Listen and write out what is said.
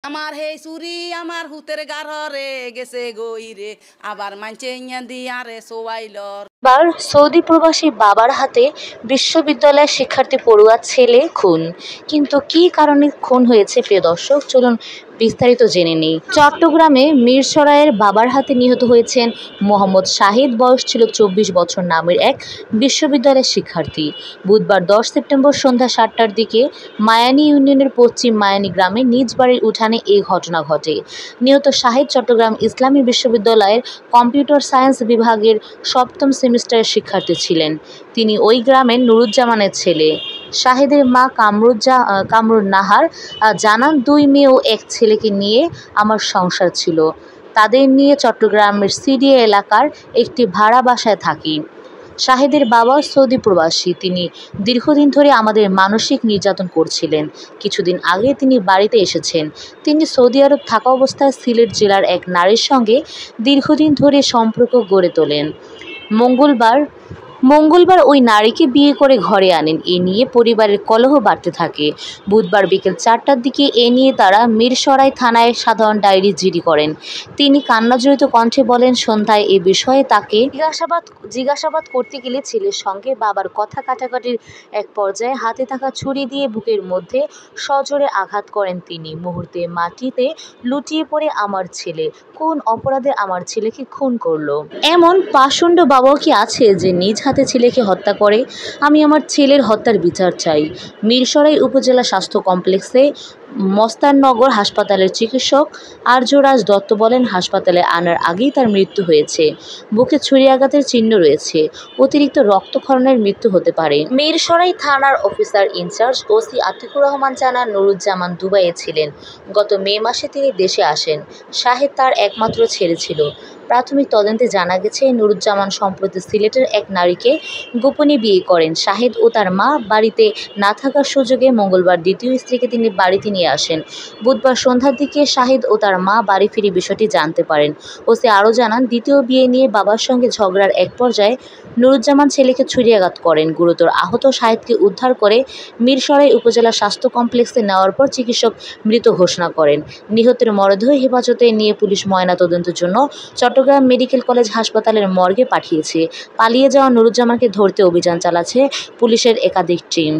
আমার হে চুরি আমার হুতের গারে গেছে গইরে আবার মানছে দিয়া রে সোয়াইলর। এবার সৌদি প্রবাসী বাবার হাতে বিশ্ববিদ্যালয়ের শিক্ষার্থী পড়ুয়া ছেলে খুন। কিন্তু কী কারণে খুন হয়েছে প্রিয় দর্শক, চলুন বিস্তারিত জেনে নিই। চট্টগ্রামে মিরসরাইয়ের বাবার হাতে নিহত হয়েছেন মোহাম্মদ শাহিদ, বয়স ছিল 24 বছর, নামের এক বিশ্ববিদ্যালয়ের শিক্ষার্থী। বুধবার 10 সেপ্টেম্বর সন্ধ্যা 7টার দিকে মায়ানী ইউনিয়নের পশ্চিম মায়ানী গ্রামে নিজ বাড়ির উঠানে এই ঘটনা ঘটে। নিহত শাহিদ চট্টগ্রাম ইসলামী বিশ্ববিদ্যালয়ের কম্পিউটার সায়েন্স বিভাগের 7ম সেমিস্টারের শিক্ষার্থী ছিলেন। তিনি ওই গ্রামের নুরুজ্জামানের ছেলে। শাহিদের মা কামরুন নাহার জানান, 2 মেয়ে ও 1 ছেলেকে নিয়ে আমার সংসার ছিল। তাদের নিয়ে চট্টগ্রামের সিডিএ এলাকার একটি ভাড়া বাসায় থাকি। শাহিদের বাবা সৌদি প্রবাসী। তিনি দীর্ঘদিন ধরে আমাদের মানসিক নির্যাতন করছিলেন। কিছুদিন আগে তিনি বাড়িতে এসেছেন। তিনি সৌদি আরব থাকা অবস্থায় সিলেট জেলার এক নারীর সঙ্গে দীর্ঘদিন ধরে সম্পর্ক গড়ে তোলেন। মঙ্গলবার ওই নারীকে বিয়ে করে ঘরে আনেন। এ নিয়ে পরিবারের কলহ বাড়তে থাকে। বুধবার বিকেল 4টার দিকে এ নিয়ে তারা মিরসরাই থানায় সাধারণ ডায়েরি জিডি করেন। তিনি কান্নাজড়িত কণ্ঠে বলেন, সন্ধ্যায় এ বিষয়ে তাকে জিজ্ঞাসাবাদ করতে গেলে ছেলের সঙ্গে বাবার কথা কাটাকাটির এক পর্যায়ে হাতে থাকা ছুরি দিয়ে বুকের মধ্যে সজোরে আঘাত করেন তিনি। মুহূর্তে মাটিতে লুটিয়ে পড়ে আমার ছেলে, কোন অপরাধে আমার ছেলেকে খুন করলো? এমন পাষণ্ড বাবাও কি আছে যে নিজ হাতে ছেলেকে হত্যা করে? আমি আমার ছেলের হত্যার বিচার চাই। মিরসরাই উপজেলা স্বাস্থ্য কমপ্লেক্সে মস্তাননগর হাসপাতালের চিকিৎসক আর্যরাজ দত্ত বলেন, হাসপাতালে আনার আগেই তার মৃত্যু হয়েছে। বুকে ছুরি আঘাতের চিহ্ন রয়েছে। অতিরিক্ত রক্তক্ষরণের মৃত্যু হতে পারে। মিরসরাই থানার officer in charge OC Atikur Rahman জানান, নুরুজ্জামান দুবাইয়ে ছিলেন। গত মে মাসে তিনি দেশে আসেন। শাহিদ তার একমাত্র ছেলে ছিল। প্রাথমিক তদন্তে জানা গেছে, নুরুজ্জামান সম্প্রতি সিলেটের এক নারীকে গোপনে বিয়ে করেন। শাহিদ ও তার মা বাড়িতে না থাকার সুযোগে মঙ্গলবার দ্বিতীয় স্ত্রীকে তিনি বাড়িতে নিয়ে আসেন। বুধবার সন্ধ্যার দিকে শাহিদ ও তার মা বাড়ি ফিরে বিষয়টি জানতে পারেন। ওসি আরও জানান, দ্বিতীয় বিয়ে নিয়ে বাবার সঙ্গে ঝগড়ার এক পর্যায়ে নুরুজ্জামান ছেলেকে ছুরিয়াঘাত করেন। গুরুতর আহত শাহিদকে উদ্ধার করে মিরসরাই উপজেলা স্বাস্থ্য কমপ্লেক্সে নেওয়ার পর চিকিৎসক মৃত ঘোষণা করেন। নিহতের মরদেহ হেফাজতে নিয়ে পুলিশ ময়নাতদন্তের জন্য চট্টগ্রাম মেডিকেল কলেজ হাসপাতালের মর্গে পাঠিয়েছে। পালিয়ে যাওয়া নুরুজ্জামানকে ধরতে অভিযান চালাচ্ছে পুলিশের একাধিক টিম।